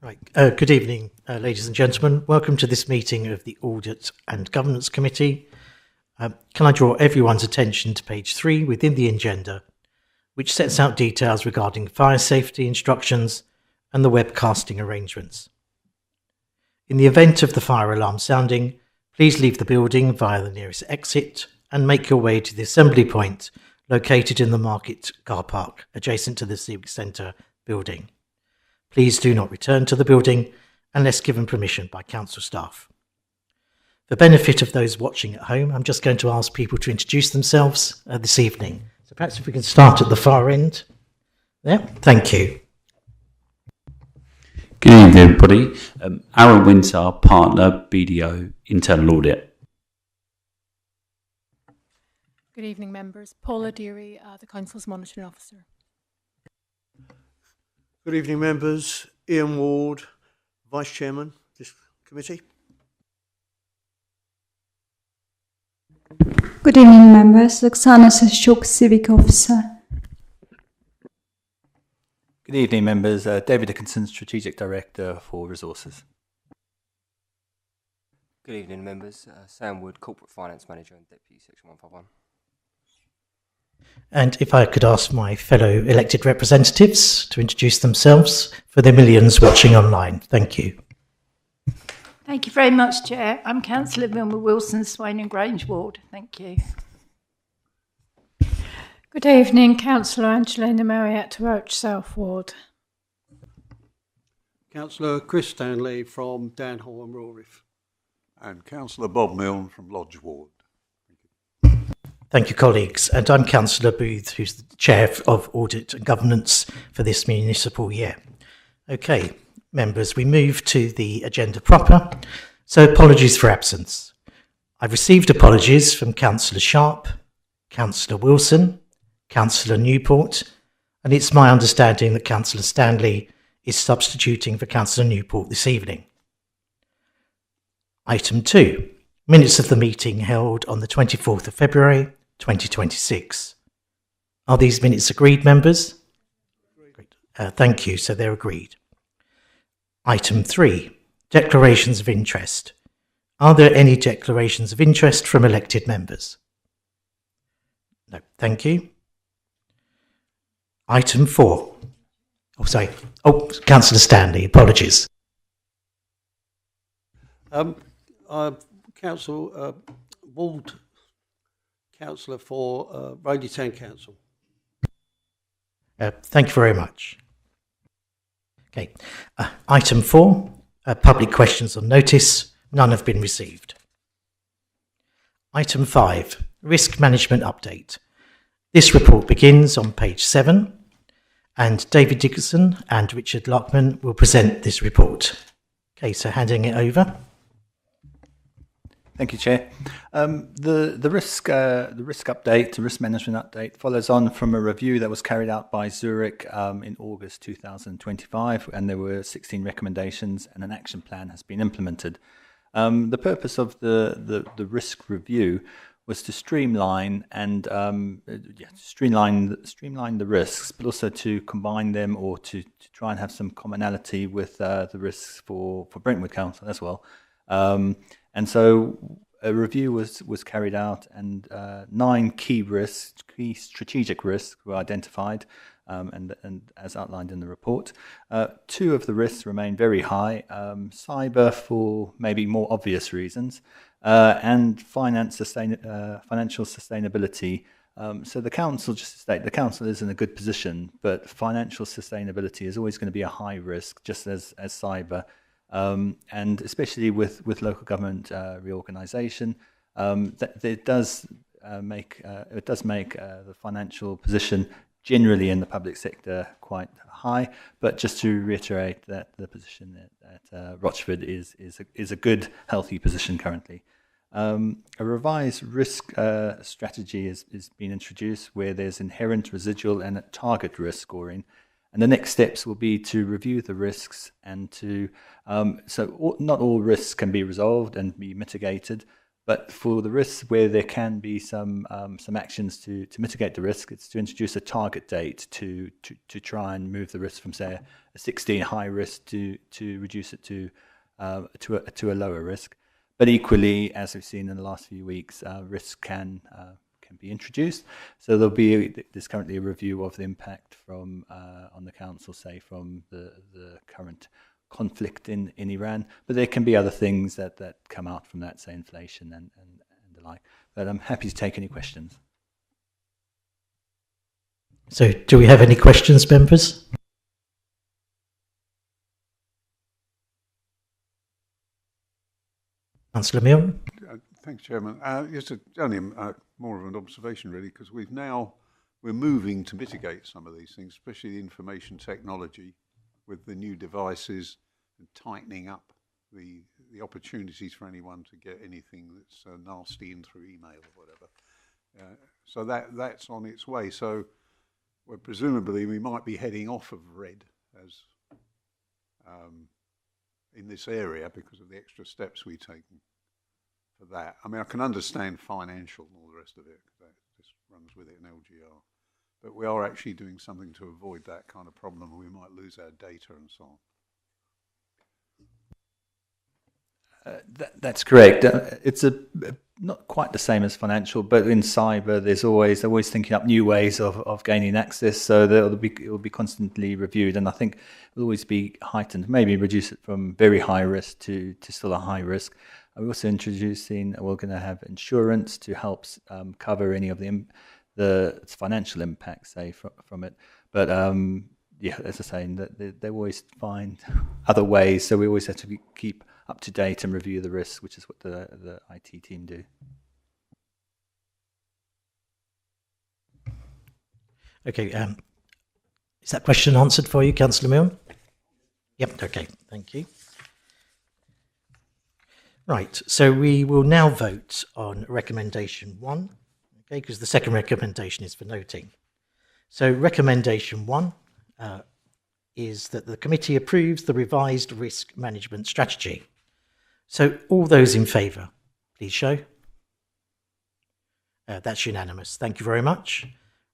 Right. Good evening, ladies and gentlemen. Welcome to this meeting of the Audit and Governance Committee. Can I draw everyone's attention to page 3 within the agenda, which sets out details regarding fire safety instructions and the webcasting arrangements. In the event of the fire alarm sounding, please leave the building via the nearest exit and make your way to the assembly point located in the market car park adjacent to the Civic Centre building. Please do not return to the building unless given permission by council staff. For the benefit of those watching at home, I'm just going to ask people to introduce themselves this evening. So perhaps if we can start at the far end. There, thank you. Good evening, everybody. Aaron Winter, partner, BDO, internal audit. Good evening, members. Paula Deary, the Council's monitoring officer. Good evening, members. Ian Ward, Vice Chairman of this committee. Good evening, members. Oksana Sashuk, Civic Officer. Good evening, members. David Dickinson, Strategic Director for Resources. Good evening, members. Sam Wood, Corporate Finance Manager and Deputy Section 151. And if I could ask my fellow elected representatives to introduce themselves for the millions watching online. Thank you. Thank you very much, Chair. I'm Councillor Vilma Wilson, Swain and Grange Ward. Thank you. Good evening, Councillor Angelina Marietta Roach, South Ward. Councillor Chris Stanley from Downhall and Rawriff. And Councillor Bob Milne from Lodge Ward. Thank you, colleagues. And I'm Councillor Booth, who's the Chair of Audit and Governance for this municipal year. Okay, members, we move to the agenda proper. So apologies for absence. I've received apologies from Councillor Sharp, Councillor Wilson, Councillor Newport, and it's my understanding that Councillor Stanley is substituting for Councillor Newport this evening. Item 2, minutes of the meeting held on the 24th of February 2026. Are these minutes agreed, members? Great. Thank you, so they're agreed. Item 3, declarations of interest. Are there any declarations of interest from elected members? No, thank you. Item 4. Councillor Stanley, apologies. Council Ward, Councillor for Raleigh Town Council. Thank you very much. Okay. Item 4, public questions on notice. None have been received. Item 5, risk management update. This report begins on page 7, and David Dickinson and Richard Lockman will present this report. Okay, so handing it over. Thank you, Chair. The risk update, the risk management update, follows on from a review that was carried out by Zurich in August 2025, and there were 16 recommendations, and an action plan has been implemented. The purpose of the risk review was to streamline the risks, but also to combine them or to try and have some commonality with the risks for Brentwood Council as well. And so a review was carried out, and 9 key strategic risks were identified, and as outlined in the report. 2 of the risks remain very high, cyber for maybe more obvious reasons, and financial sustainability. So the council, just to state, the council is in a good position, but financial sustainability is always going to be a high risk, just as cyber. And especially with local government reorganisation, it does make the financial position generally in the public sector quite high. But just to reiterate that the position at Rochford is a good, healthy position currently. A revised risk strategy is being introduced, where there's inherent, residual, and target risk scoring. And the next steps will be to review the risks and to, not all risks can be resolved and be mitigated, But for the risks where there can be some actions to mitigate the risk, it's to introduce a target date to try and move the risk from, say, a 16 high risk to reduce it to a lower risk. But equally, as we've seen in the last few weeks, risk can be introduced. So there's currently a review of the impact from on the council, say from the current conflict in Iran, but there can be other things that come out from that, say inflation and the like. But I'm happy to take any questions. So do we have any questions, members? Councillor Milne? Thanks, Chairman. Just only more of an observation, really, because we're moving to mitigate some of these things, especially the information technology with the new devices and tightening up the opportunities for anyone to get anything that's nasty in through email or whatever. So that's on its way. So presumably we might be heading off of red as in this area because of the extra steps we've taken for that. I mean, I can understand financial and all the rest of it, because that just runs with it in LGR. But we are actually doing something to avoid that kind of problem. We might lose our data and so on. That's correct. It's not quite the same as financial, but in cyber, they're always thinking up new ways of gaining access. So it will be constantly reviewed, and I think it will always be heightened. Maybe reduce it from very high risk to still a high risk. We're also we're going to have insurance to help cover any of the financial impacts, say, from it. But yeah, as I say, they always find other ways. So we always have to keep up to date and review the risks, which is what the IT team do. Okay, is that question answered for you, Councillor Milne? Yep, okay, thank you. Right, so we will now vote on recommendation 1, okay, because the second recommendation is for noting. So recommendation 1 is that the committee approves the revised risk management strategy. So all those in favour, please show. That's unanimous. Thank you very much.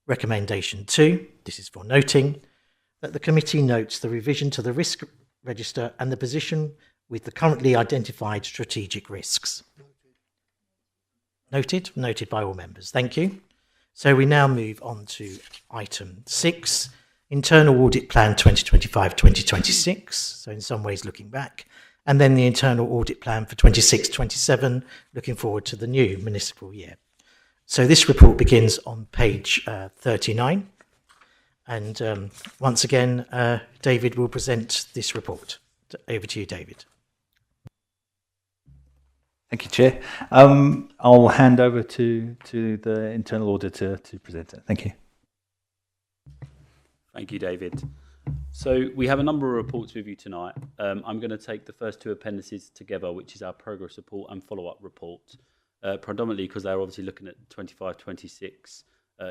Recommendation 2, this is for noting, that the committee notes the revision to the risk register and the position with the currently identified strategic risks. Noted? Noted by all members. Thank you. So we now move on to item 6, Internal Audit Plan 2025-2026. So in some ways looking back. And then the Internal Audit Plan for 26-27, looking forward to the new municipal year. So this report begins on page 39. And once again, David will present this report. Over to you, David. Thank you, Chair. I'll hand over to the internal auditor to present it. Thank you. Thank you, David. So we have a number of reports with you tonight. I'm going to take the first two appendices together, which is our progress report and follow-up report, predominantly because they're obviously looking at 25-26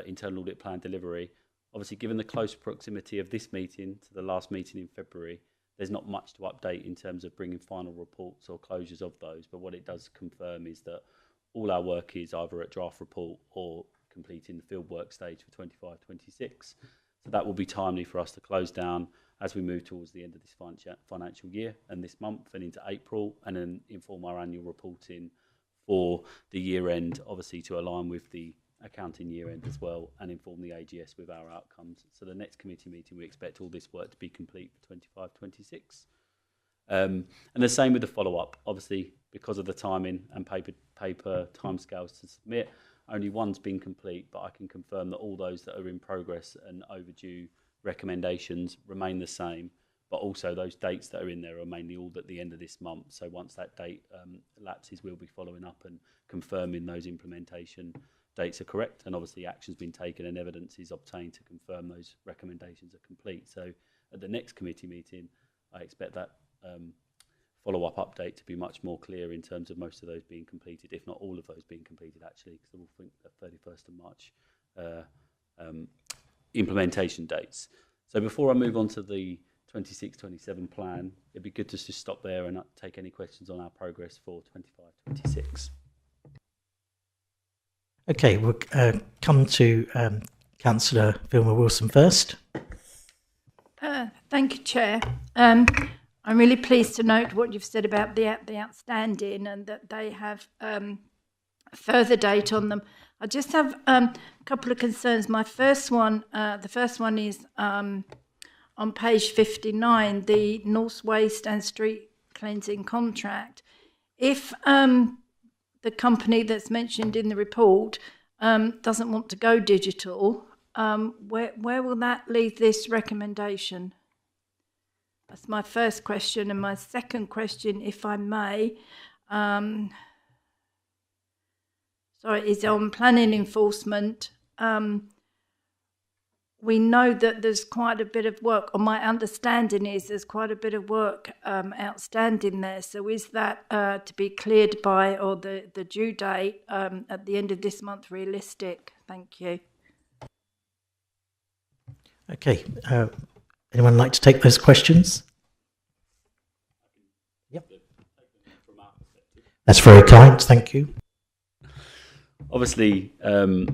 internal audit plan delivery. Obviously, given the close proximity of this meeting to the last meeting in February, there's not much to update in terms of bringing final reports or closures of those, but what it does confirm is that all our work is either at draft report or completing the field work stage for 25-26. So that will be timely for us to close down as we move towards the end of this financial year and this month and into April, and then inform our annual reporting for the year end, obviously to align with the accounting year end as well, and inform the AGS with our outcomes. So the next committee meeting, we expect all this work to be complete for 25-26. And the same with the follow-up. Obviously, because of the timing and paper timescales to submit, only one's been complete, but I can confirm that all those that are in progress and overdue recommendations remain the same, but also those dates that are in there are mainly all at the end of this month. So once that date lapses, we'll be following up and confirming those implementation dates are correct, and obviously action's been taken and evidence is obtained to confirm those recommendations are complete. So at the next committee meeting, I expect that follow-up update to be much more clear in terms of most of those being completed, if not all of those being completed actually, because we'll think the 31st of March implementation dates. So before I move on to the 26-27 plan, it'd be good to just stop there and take any questions on our progress for 25-26. Okay, we'll come to Councillor Vilma Wilson first. Thank you, Chair. I'm really pleased to note what you've said about the outstanding and that they have a further date on them. I just have a couple of concerns. The first one is on page 59, the North Waste and Street Cleansing contract. If the company that's mentioned in the report doesn't want to go digital, where will that leave this recommendation? That's my first question. And my second question, if I may, is on planning enforcement. We know that there's quite a bit of work, or my understanding is there's quite a bit of work outstanding there. So is that to be cleared by, or the due date at the end of this month realistic? Thank you. Okay, anyone like to take those questions? Yep. That's very kind, thank you. Obviously,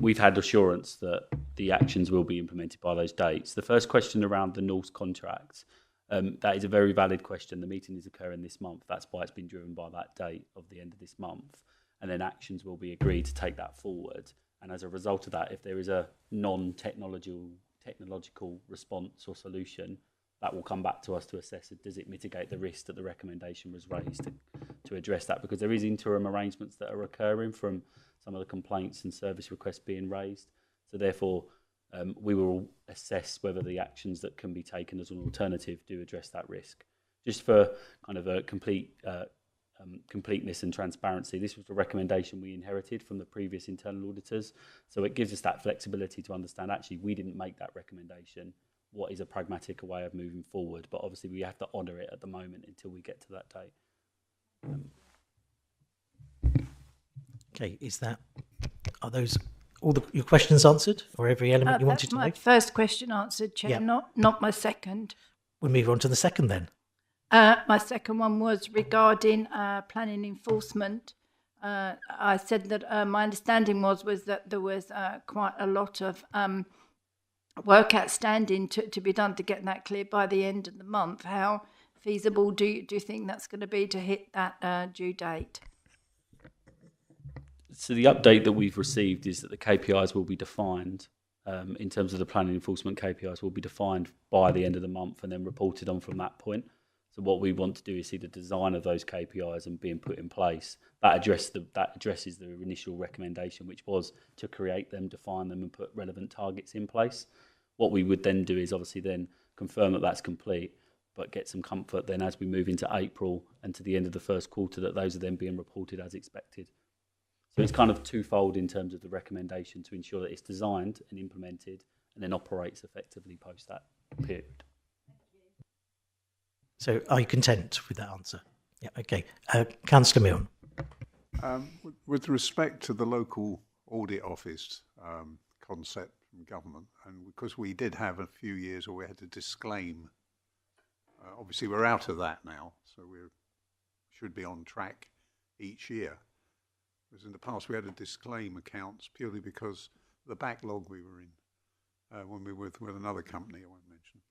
we've had assurance that the actions will be implemented by those dates. The first question around the Norse contracts, that is a very valid question. The meeting is occurring this month. That's why it's been driven by that date of the end of this month. And then actions will be agreed to take that forward. And as a result of that, if there is a non-technological response or solution, that will come back to us to assess it. Does it mitigate the risk that the recommendation was raised to address that? Because there is interim arrangements that are occurring from some of the complaints and service requests being raised. So therefore, we will assess whether the actions that can be taken as an alternative do address that risk. Just for kind of a completeness and transparency, this was a recommendation we inherited from the previous internal auditors. So it gives us that flexibility to understand, actually, we didn't make that recommendation. What is a pragmatic way of moving forward? But obviously, we have to honour it at the moment until we get to that date. Okay, are those all your questions answered, or every element you wanted to know? That's my first question answered, Chair, not my second. We'll move on to the second then. My second one was regarding planning enforcement. I said that my understanding was that there was quite a lot of work outstanding to be done to get that clear by the end of the month. How feasible do you think that's going to be to hit that due date? So the update that we've received is that the KPIs will be defined in terms of the planning enforcement KPIs will be defined by the end of the month and then reported on from that point. So what we want to do is see the design of those KPIs and being put in place. That addresses the initial recommendation, which was to create them, define them and put relevant targets in place. What we would then do is obviously then confirm that that's complete, but get some comfort then as we move into April and to the end of the first quarter that those are then being reported as expected. So it's kind of twofold in terms of the recommendation to ensure that it's designed and implemented and then operates effectively post that period. So are you content with that answer? Yeah, okay. Councillor Milne. With respect to the local audit office concept from government, and because we did have a few years where we had to disclaim, obviously we're out of that now, so we should be on track each year. Whereas in the past we had to disclaim accounts purely because of the backlog we were in when we were with another company I won't mention.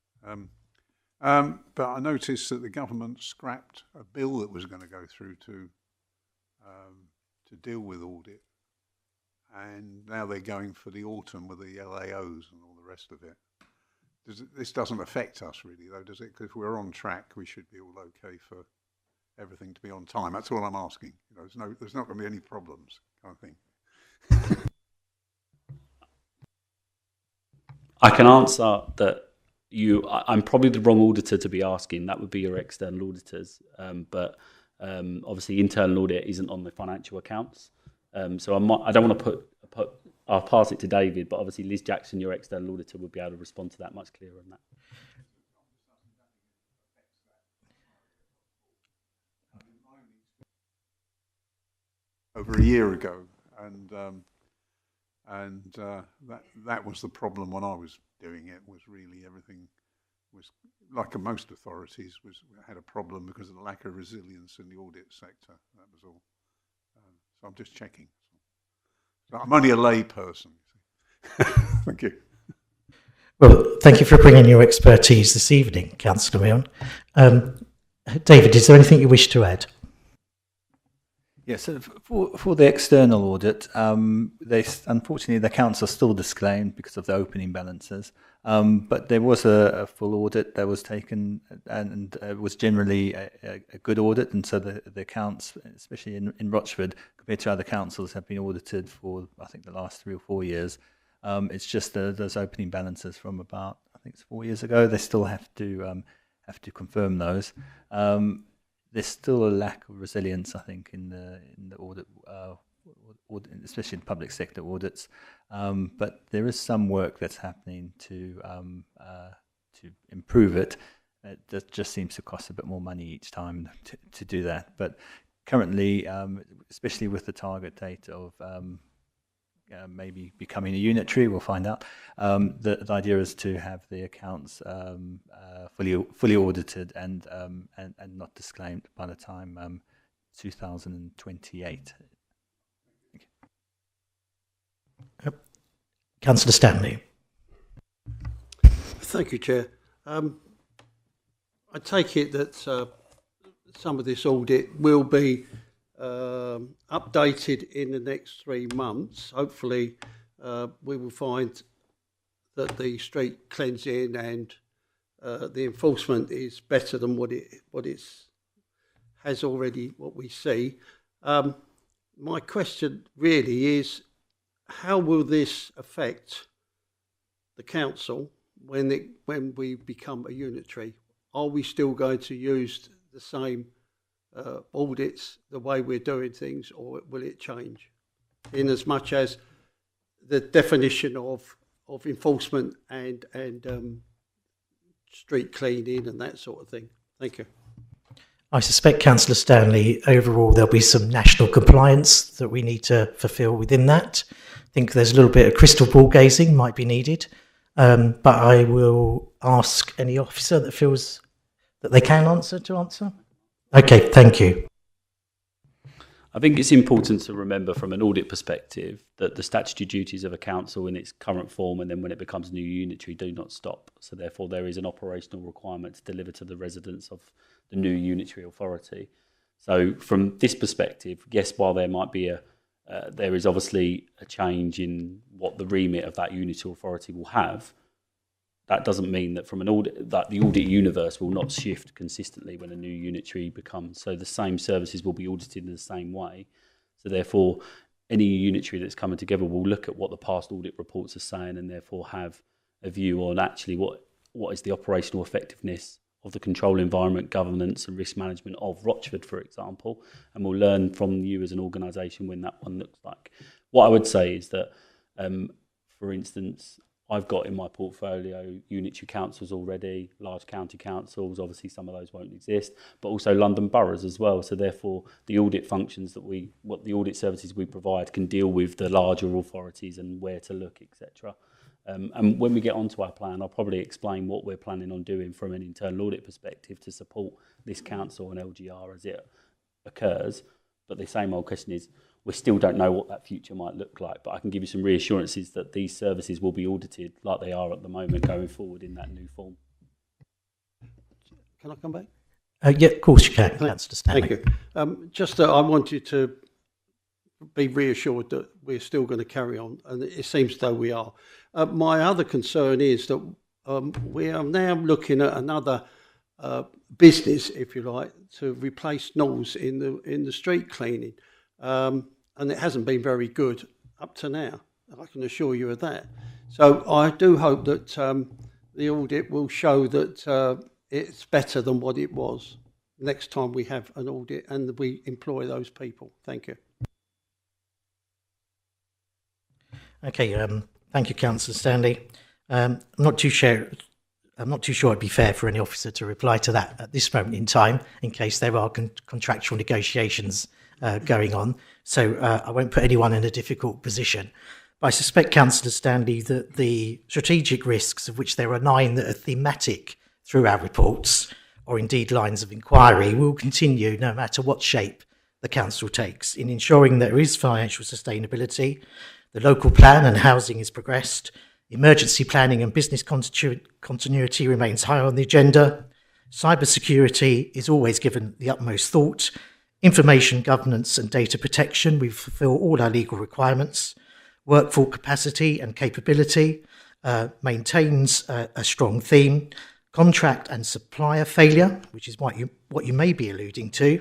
But I noticed that the government scrapped a bill that was going to go through to deal with audit, and now they're going for the autumn with the LAOs and all the rest of it. This doesn't affect us really, though, does it? Because if we're on track, we should be all okay for everything to be on time. That's all I'm asking. You know, there's not going to be any problems, kind of thing. I can answer that. I'm probably the wrong auditor to be asking. That would be your external auditors. But obviously, internal audit isn't on the financial accounts. So I don't want to put. I'll pass it to David, but obviously Liz Jackson, your external auditor, would be able to respond to that much clearer on that. Over a year ago, and that was the problem when I was doing it. Was really everything was like most authorities had a problem because of the lack of resilience in the audit sector. That was all. So I'm just checking. I'm only a lay person. Thank you. Well, thank you for bringing your expertise this evening, Councillor Milne. David, is there anything you wish to add? Yes, so for the external audit, unfortunately the accounts are still disclaimed because of the opening balances. But there was a full audit that was taken, and it was generally a good audit. And so the accounts, especially in Rochford, compared to other councils, have been audited for, I think, the last 3 or 4 years. It's just those opening balances from about, I think it's 4 years ago. They still have to confirm those. There's still a lack of resilience, I think, in the audit, especially in public sector audits. But there is some work that's happening to improve it. That just seems to cost a bit more money each time to do that. But currently, especially with the target date of maybe becoming a unitary, we'll find out. The idea is to have the accounts fully audited and not disclaimed by the time 2028. Councillor Stanley. Thank you, Chair. I take it that some of this audit will be updated in the next 3 months. Hopefully, we will find that the street cleansing and the enforcement is better than what we see. My question really is, how will this affect the council when we become a unitary? Are we still going to use the same audits, the way we're doing things, or will it change? In as much as the definition of enforcement and street cleaning and that sort of thing. Thank you. I suspect, Councillor Stanley, overall there'll be some national compliance that we need to fulfil within that. I think there's a little bit of crystal ball gazing might be needed, but I will ask any officer that feels that they can answer to answer. Okay, thank you. I think it's important to remember from an audit perspective that the statutory duties of a council in its current form and then when it becomes new unitary do not stop. So therefore there is an operational requirement to deliver to the residents of the new unitary authority. So from this perspective, yes, while there might be there is obviously a change in what the remit of that unitary authority will have, that doesn't mean that from an audit that the audit universe will not shift consistently when a new unitary becomes. So the same services will be audited in the same way. So therefore, any unitary that's coming together will look at what the past audit reports are saying and therefore have a view on actually what is the operational effectiveness of the control environment, governance and risk management of Rochford, for example, and we'll learn from you as an organisation when that one looks like. What I would say is that, for instance, I've got in my portfolio unitary councils already, large county councils, obviously some of those won't exist, but also London boroughs as well. So therefore the audit functions what the audit services we provide can deal with the larger authorities and where to look, etc. And when we get onto our plan, I'll probably explain what we're planning on doing from an internal audit perspective to support this council and LGR as it occurs. But the same old question is, we still don't know what that future might look like, but I can give you some reassurances that these services will be audited like they are at the moment going forward in that new form. Can I come back? Yeah, of course you can, Councillor Stanley. Thank you. Just that I want you to be reassured that we're still going to carry on, and it seems as though we are. My other concern is that we are now looking at another business, if you like, to replace NOS in the street cleaning. And it hasn't been very good up to now. I can assure you of that. So I do hope that the audit will show that it's better than what it was next time we have an audit and we employ those people. Thank you. Okay, thank you, Councillor Stanley. I'm not too sure it'd be fair for any officer to reply to that at this moment in time, in case there are contractual negotiations going on. So I won't put anyone in a difficult position. But I suspect, Councillor Stanley, that the strategic risks, of which there are 9 that are thematic through our reports, or indeed lines of inquiry, will continue no matter what shape the council takes in ensuring there is financial sustainability, The local plan and housing is progressed. Emergency planning and business continuity remains high on the agenda. Cybersecurity is always given the utmost thought. Information governance and data protection, we fulfil all our legal requirements. Workforce capacity and capability maintains a strong theme. Contract and supplier failure, which is what you may be alluding to,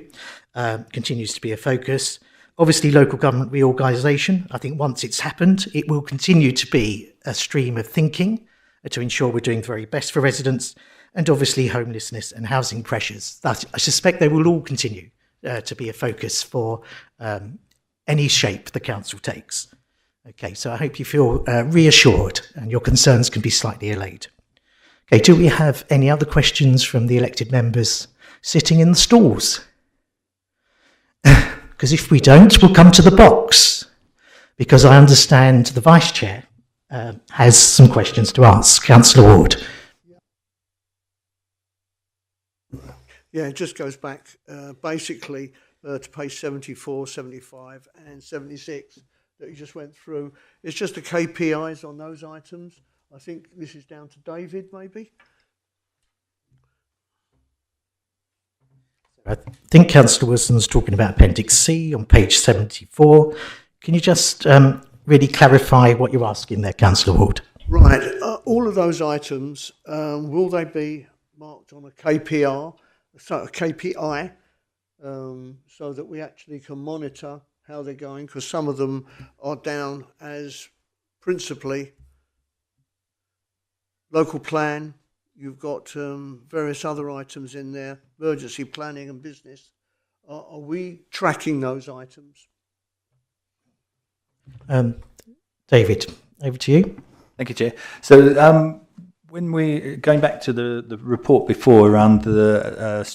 continues to be a focus. Obviously, local government reorganisation, I think once it's happened, it will continue to be a stream of thinking to ensure we're doing the very best for residents, and obviously homelessness and housing pressures. I suspect they will all continue to be a focus for any shape the council takes. Okay, so I hope you feel reassured and your concerns can be slightly allayed. Okay, do we have any other questions from the elected members sitting in the stalls? Because if we don't, we'll come to the box, because I understand the Vice Chair has some questions to ask. Councillor Ward. Yeah, it just goes back basically to page 74, 75 and 76 that you just went through. It's just the KPIs on those items. I think this is down to David, maybe. I think Councillor Wilson's talking about Appendix C on page 74. Can you just really clarify what you're asking there, Councillor Ward? Right. All of those items, will they be marked on a KPI, so that we actually can monitor how they're going? Because some of them are down as principally local plan. You've got various other items in there, emergency planning and business. Are we tracking those items? David, over to you. Thank you, Chair. So when we going back to the report before around the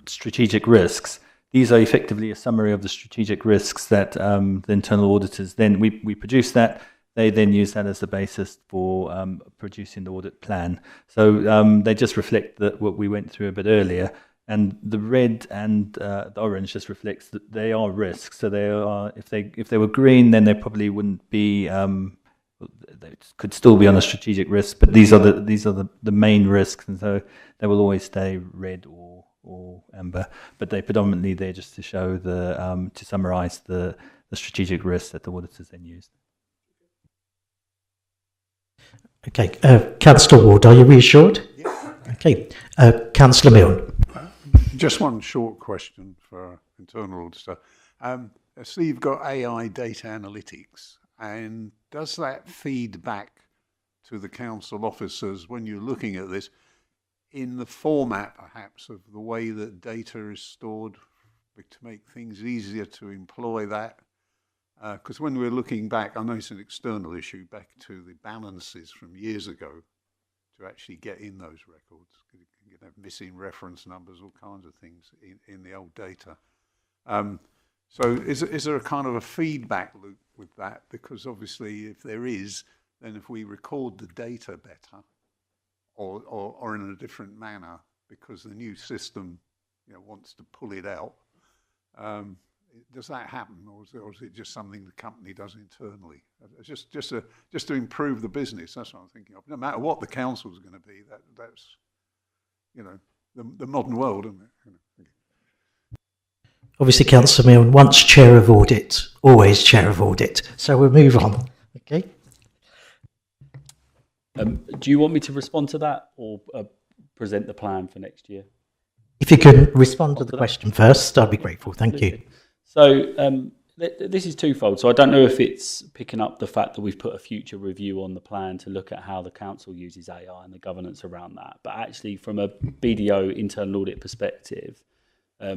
strategic risks, these are effectively a summary of the strategic risks that the internal auditors then we produce that. They then use that as the basis for producing the audit plan. So they just reflect what we went through a bit earlier, and the red and the orange just reflects that they are risks. So they are, if they were green, then they probably wouldn't be. They could still be on a strategic risk, but these are the main risks, and so they will always stay red or amber. But they predominantly they're just to show to summarise the strategic risks that the auditors then used. Okay, Councillor Ward, are you reassured? Yes. Okay, Councillor Milne. Just one short question for internal auditor. So you've got AI data analytics, and does that feed back to the council officers when you're looking at this in the format, perhaps, of the way that data is stored to make things easier to employ that? Because when we're looking back, I know it's an external issue, back to the balances from years ago to actually get in those records. You can have missing reference numbers, all kinds of things in the old data. So is there a kind of a feedback loop with that? Because obviously if there is, then if we record the data better or in a different manner, because the new system wants to pull it out, does that happen, or is it just something the company does internally? Just to improve the business. That's what I'm thinking of. No matter what the council's going to be, that's the modern world, isn't it? Obviously, Councillor Milne, once chair of audit, always chair of audit. So we'll move on. Okay. Do you want me to respond to that or present the plan for next year? If you can respond to the question first, I'd be grateful. Thank you. So this is twofold. So I don't know if it's picking up the fact that we've put a future review on the plan to look at how the council uses AI and the governance around that. But actually, from a BDO internal audit perspective,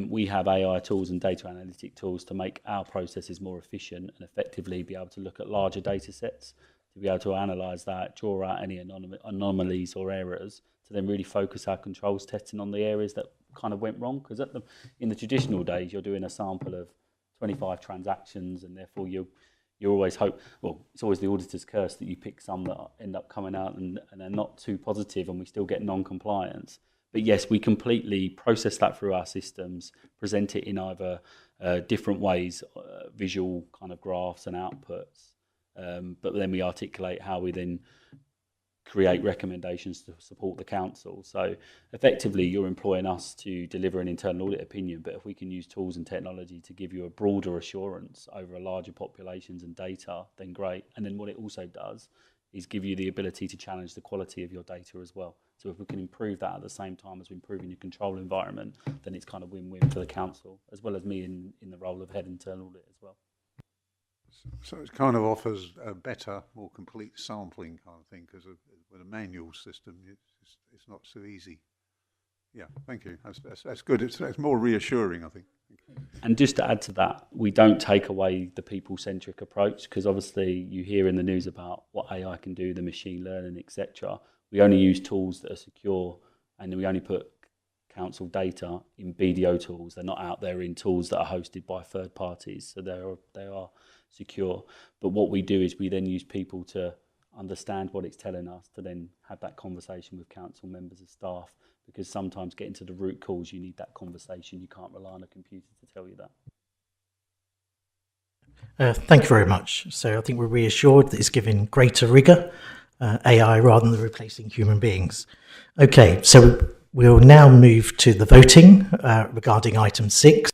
we have AI tools and data analytic tools to make our processes more efficient and effectively be able to look at larger data sets, to be able to analyse that, draw out any anomalies or errors, to then really focus our controls testing on the areas that kind of went wrong. Because in the traditional days, you're doing a sample of 25 transactions, and therefore you always hope, well, it's always the auditor's curse that you pick some that end up coming out and they're not too positive and we still get non-compliance. But yes, we completely process that through our systems, present it in either different ways, visual kind of graphs and outputs, But then we articulate how we then create recommendations to support the council. So effectively, you're employing us to deliver an internal audit opinion, but if we can use tools and technology to give you a broader assurance over a larger populations and data, then great. And then what it also does is give you the ability to challenge the quality of your data as well. So if we can improve that at the same time as we're improving your control environment, then it's kind of win-win for the council, as well as me in the role of head internal audit as well. So it kind of offers a better, more complete sampling kind of thing, because with a manual system, it's not so easy. Yeah, thank you. That's good. It's more reassuring, I think. And just to add to that, we don't take away the people-centric approach, because obviously you hear in the news about what AI can do, the machine learning, etc. We only use tools that are secure, and we only put council data in BDO tools. They're not out there in tools that are hosted by third parties, so they are secure. But what we do is we then use people to understand what it's telling us, to then have that conversation with council members and staff, because sometimes getting to the root cause, you need that conversation. You can't rely on a computer to tell you that. Thank you very much. So I think we're reassured that it's giving greater rigour, AI rather than replacing human beings. Okay, so we'll now move to the voting regarding item 6.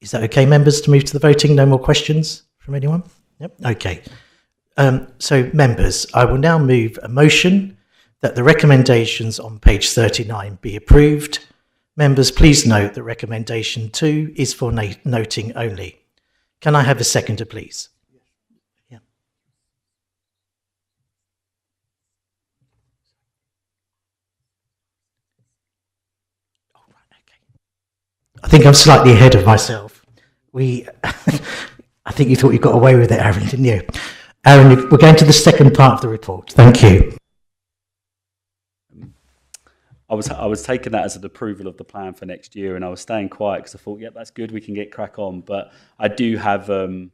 Is that okay, members, to move to the voting? No more questions from anyone? Yep. Okay. So, members, I will now move a motion that the recommendations on page 39 be approved. Members, please note that recommendation 2 is for noting only. Can I have a seconder, please? Yeah. Oh, right, okay. I think I'm slightly ahead of myself. I think you thought you got away with it, Aaron, didn't you? Aaron, we're going to the second part of the report. Thank you. I was taking that as an approval of the plan for next year, and I was staying quiet because I thought, yeah, that's good, we can get crack on. But I do have a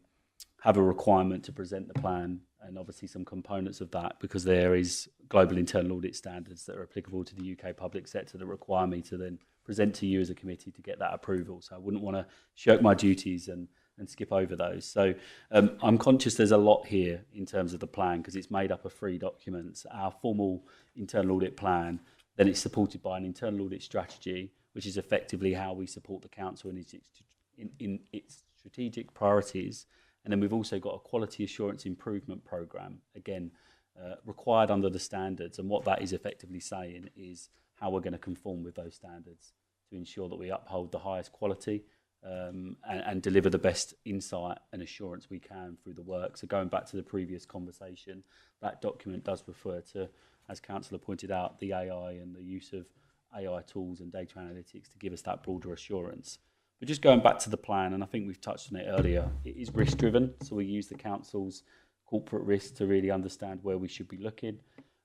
requirement to present the plan, and obviously some components of that, because there is global internal audit standards that are applicable to the UK public sector that require me to then present to you as a committee to get that approval. So I wouldn't want to shirk my duties and skip over those. So I'm conscious there's a lot here in terms of the plan, because it's made up of 3 documents. Our formal internal audit plan, then it's supported by an internal audit strategy, which is effectively how we support the council in its strategic priorities. And then we've also got a quality assurance improvement programme, again, required under the standards. And what that is effectively saying is how we're going to conform with those standards to ensure that we uphold the highest quality and deliver the best insight and assurance we can through the work. So going back to the previous conversation, that document does refer to, as Councillor pointed out, the AI and the use of AI tools and data analytics to give us that broader assurance. But just going back to the plan, and I think we've touched on it earlier, it is risk driven. So we use the council's corporate risk to really understand where we should be looking.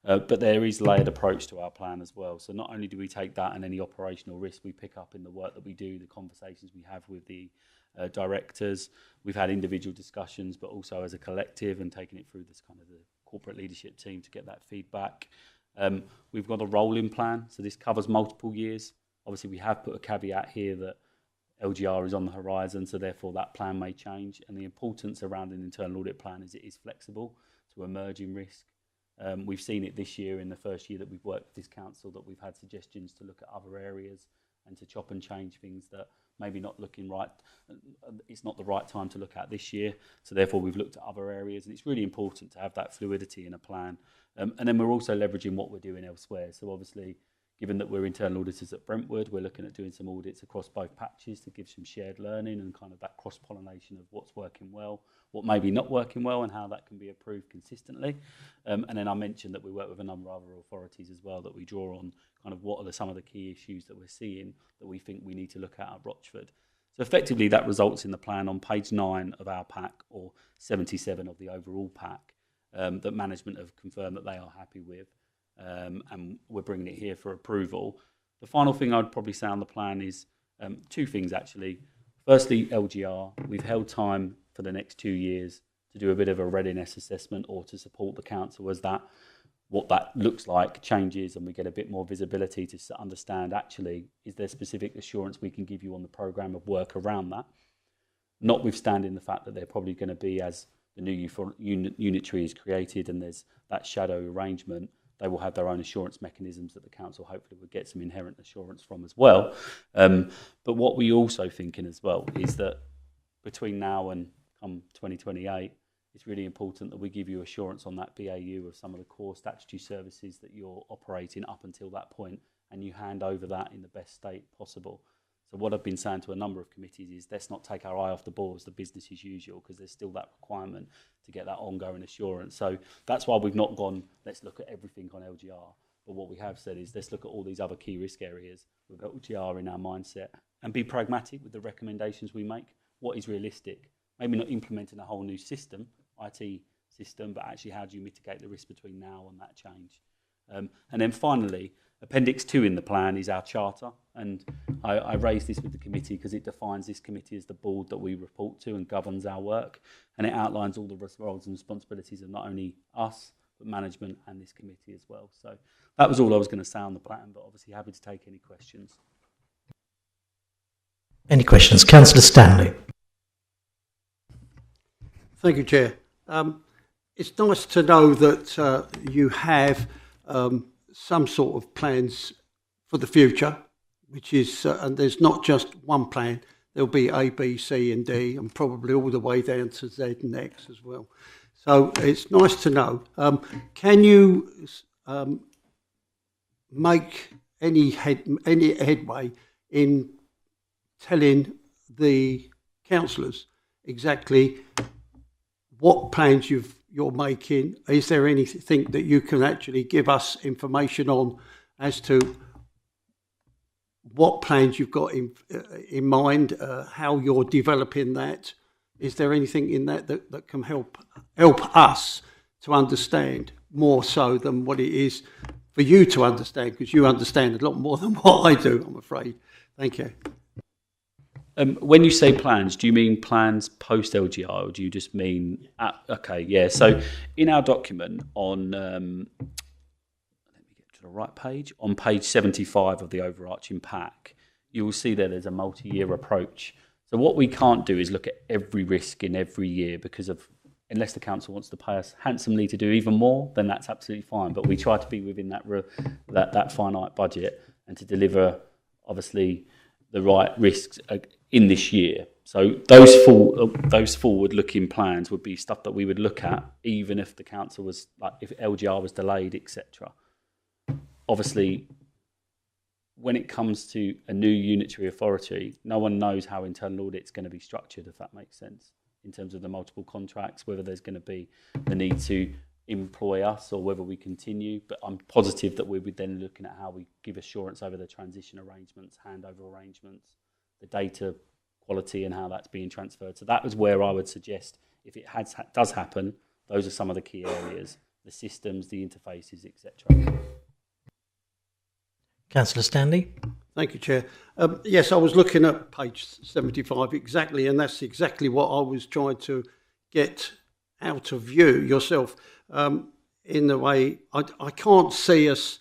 But there is layered approach to our plan as well. So not only do we take that and any operational risk we pick up in the work that we do, the conversations we have with the directors, we've had individual discussions, but also as a collective and taking it through this kind of the corporate leadership team to get that feedback. We've got a rolling plan, so this covers multiple years. Obviously, we have put a caveat here that LGR is on the horizon, so therefore that plan may change. And the importance around an internal audit plan is it is flexible to emerging risk. We've seen it this year in the first year that we've worked with this council, that we've had suggestions to look at other areas and to chop and change things that maybe not looking right. It's not the right time to look at this year. So therefore we've looked at other areas, and it's really important to have that fluidity in a plan. And then we're also leveraging what we're doing elsewhere. So obviously, given that we're internal auditors at Brentwood, we're looking at doing some audits across both patches to give some shared learning and kind of that cross-pollination of what's working well, what may be not working well, and how that can be improved consistently. And then I mentioned that we work with a number of other authorities as well, that we draw on kind of what are some of the key issues that we're seeing that we think we need to look at Rochford. So effectively that results in the plan on page 9 of our pack, or 77 of the overall pack, that management have confirmed that they are happy with. And we're bringing it here for approval. The final thing I'd probably say on the plan is 2 things actually. Firstly, LGR. We've held time for the next 2 years to do a bit of a readiness assessment, or to support the council as that, what that looks like changes, and we get a bit more visibility to understand actually, is there specific assurance we can give you on the programme of work around that. notwithstanding the fact that they're probably going to be, as the new unitary is created and there's that shadow arrangement, they will have their own assurance mechanisms that the council hopefully will get some inherent assurance from as well. But what we also thinking as well is that between now and come 2028, it's really important that we give you assurance on that BAU of some of the core statutory services that you're operating up until that point, and you hand over that in the best state possible. So what I've been saying to a number of committees is let's not take our eye off the ball as the business as usual, because there's still that requirement to get that ongoing assurance. So that's why we've not gone, let's look at everything on LGR. But what we have said is let's look at all these other key risk areas with LGR in our mindset and be pragmatic with the recommendations we make. What is realistic? Maybe not implementing a whole new system, IT system, but actually how do you mitigate the risk between now and that change? And then finally, Appendix 2 in the plan is our charter, and I raised this with the committee because it defines this committee as the board that we report to and governs our work, and it outlines all the roles and responsibilities of not only us, but management and this committee as well. So that was all I was going to say on the plan, but obviously happy to take any questions. Any questions? Councillor Stanley. Thank you, Chair. It's nice to know that you have some sort of plans for the future, which is, and there's not just one plan, there'll be A, B, C and D, and probably all the way down to Z and X as well. So it's nice to know. Can you make any headway in telling the councillors exactly what plans you're making? Is there anything that you can actually give us information on as to what plans you've got in mind, how you're developing that? Is there anything in that can help us to understand more so than what it is for you to understand? Because you understand a lot more than what I do, I'm afraid. Thank you. When you say plans, do you mean plans post LGR, or do you just mean... okay, yeah. So in our document on... let me get to the right page. On page 75 of the overarching pack, you will see there's a multi-year approach. So what we can't do is look at every risk in every year because of... Unless the council wants to pay us handsomely to do even more, then that's absolutely fine. But we try to be within that finite budget and to deliver, obviously, the right risks in this year. So those forward-looking plans would be stuff that we would look at, even if the council was, like, if LGR was delayed, etc. Obviously, when it comes to a new unitary authority, no one knows how internal audit's going to be structured, if that makes sense, in terms of the multiple contracts, whether there's going to be the need to employ us or whether we continue. But I'm positive that we'll be then looking at how we give assurance over the transition arrangements, handover arrangements, the data quality and how that's being transferred. So that was where I would suggest, if it does happen, those are some of the key areas, the systems, the interfaces, etc. Councillor Stanley. Thank you, Chair. Yes, I was looking at page 75 exactly, and that's exactly what I was trying to get out of you yourself. In the way, I can't see us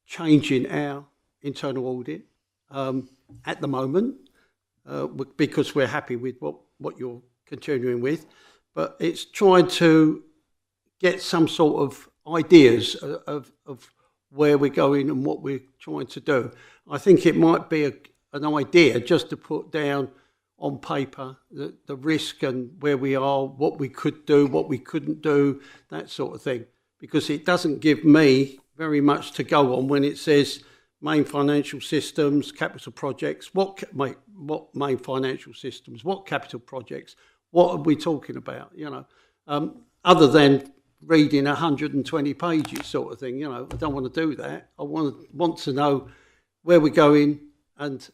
changing our internal audit at the moment because we're happy with what you're continuing with, but it's trying to get some sort of ideas of where we're going and what we're trying to do. I think it might be an idea just to put down on paper the risk and where we are, what we could do, what we couldn't do, that sort of thing. Because it doesn't give me very much to go on when it says main financial systems, capital projects. What main financial systems? What capital projects? What are we talking about? You know, other than reading 120 pages, sort of thing. You know, I don't want to do that. I want to know where we're going and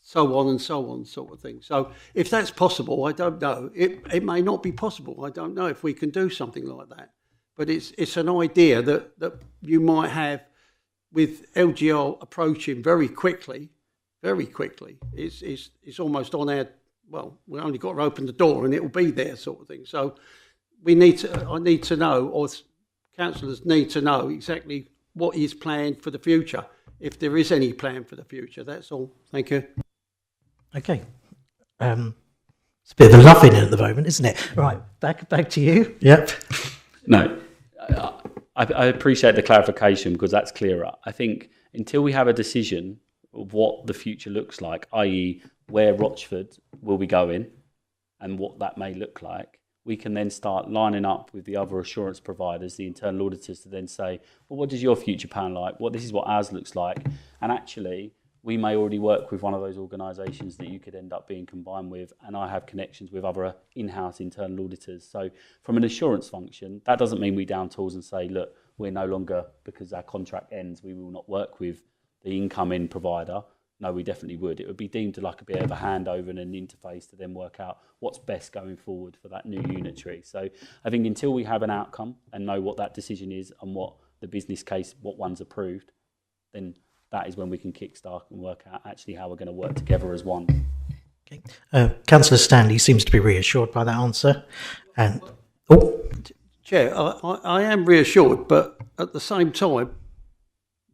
so on, sort of thing. So if that's possible, I don't know. It may not be possible. I don't know if we can do something like that. But it's an idea that you might have with LGR approaching very quickly. It's almost on our, well, we only got to open the door and it will be there, sort of thing. So I need to know, or councillors need to know exactly what is planned for the future, if there is any plan for the future. That's all. Thank you. Okay. It's a bit of a love in it at the moment, isn't it? Right, back to you. Yep. No, I appreciate the clarification because that's clearer. I think until we have a decision of what the future looks like, i.e. where Rochford will be going and what that may look like, we can then start lining up with the other assurance providers, the internal auditors, to then say, well, what does your future plan like? This is what ours looks like. And actually, we may already work with one of those organisations that you could end up being combined with, and I have connections with other in-house internal auditors. So from an assurance function, that doesn't mean we down tools and say, look, we're no longer, because our contract ends, we will not work with the incoming provider. No, we definitely would. It would be deemed like a bit of a handover and an interface to then work out what's best going forward for that new unitary. So I think until we have an outcome and know what that decision is and what the business case, what one's approved, then that is when we can kickstart and work out actually how we're going to work together as one. Okay. Councillor Stanley seems to be reassured by that answer. And Chair, I am reassured, but at the same time,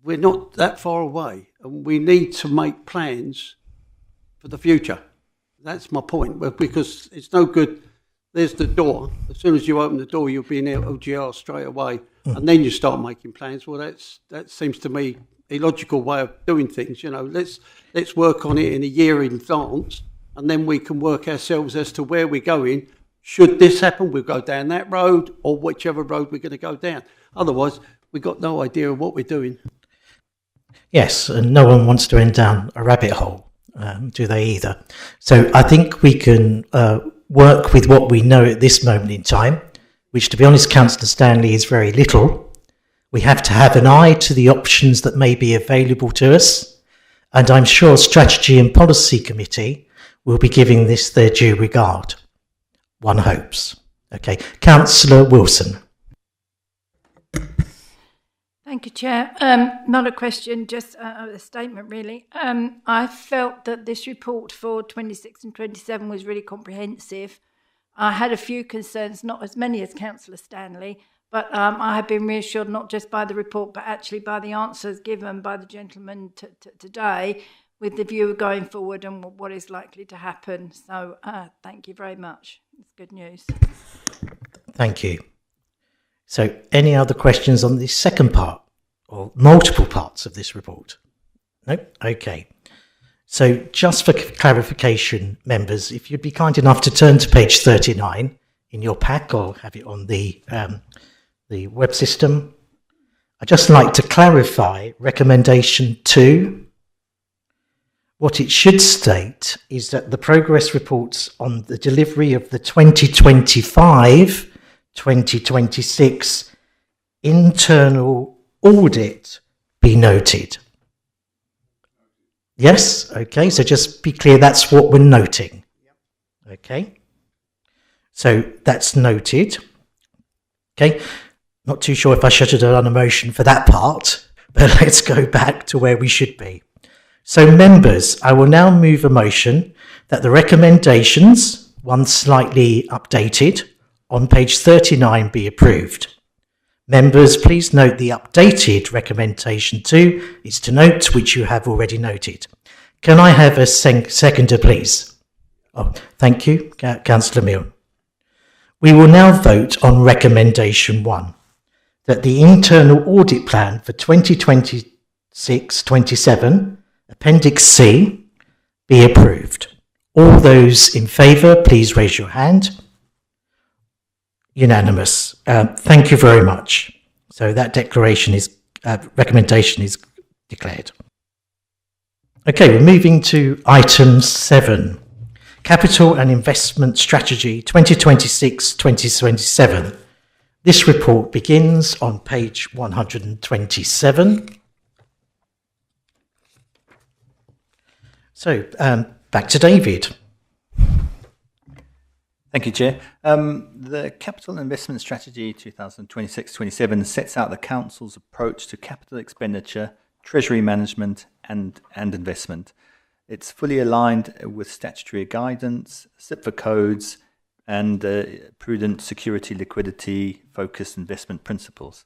we're not that far away, and we need to make plans for the future. That's my point, because it's no good. There's the door. As soon as you open the door, you'll be in LGR straight away, and then you start making plans. Well, that seems to me a logical way of doing things. You know, let's work on it in a year in advance, and then we can work ourselves as to where we're going. Should this happen, we'll go down that road, or whichever road we're going to go down. Otherwise, we've got no idea of what we're doing. yes, and no one wants to end down a rabbit hole, do they either? So I think we can work with what we know at this moment in time, which, to be honest, Councillor Stanley, is very little. We have to have an eye to the options that may be available to us, and I'm sure Strategy and Policy Committee will be giving this their due regard. One hopes. Okay, Councillor Wilson. Thank you, Chair. Not a question, just a statement, really. I felt that this report for 26 and 27 was really comprehensive. I had a few concerns, not as many as Councillor Stanley, but I have been reassured not just by the report, but actually by the answers given by the gentleman today, with the view of going forward and what is likely to happen. So thank you very much. It's good news. Thank you. So any other questions on the second part or multiple parts of this report? No? Okay. So just for clarification, members, if you'd be kind enough to turn to page 39 in your pack or have it on the web system. I'd just like to clarify recommendation 2. What it should state is that the progress reports on the delivery of the 2025-2026 internal audit be noted. Yes? Okay, so just be clear, that's what we're noting. Okay, so that's noted. Okay, not too sure if I should have done a motion for that part, but let's go back to where we should be. So members, I will now move a motion that the recommendations, one slightly updated, on page 39 be approved. Members, please note the updated recommendation 2 is to note, which you have already noted. Can I have a seconder, please? Oh, thank you, Councillor Milne. We will now vote on recommendation 1, that the internal audit plan for 2026-27, Appendix C, be approved. All those in favour, please raise your hand. Unanimous. Thank you very much. So that recommendation is declared. Okay, we're moving to item 7, Capital and Investment Strategy 2026-2027. This report begins on page 127. So, back to David. Thank you, Chair. The Capital Investment Strategy 2026-27 sets out the Council's approach to capital expenditure, treasury management and investment. It's fully aligned with statutory guidance, SIPFA codes and prudent security liquidity focused investment principles.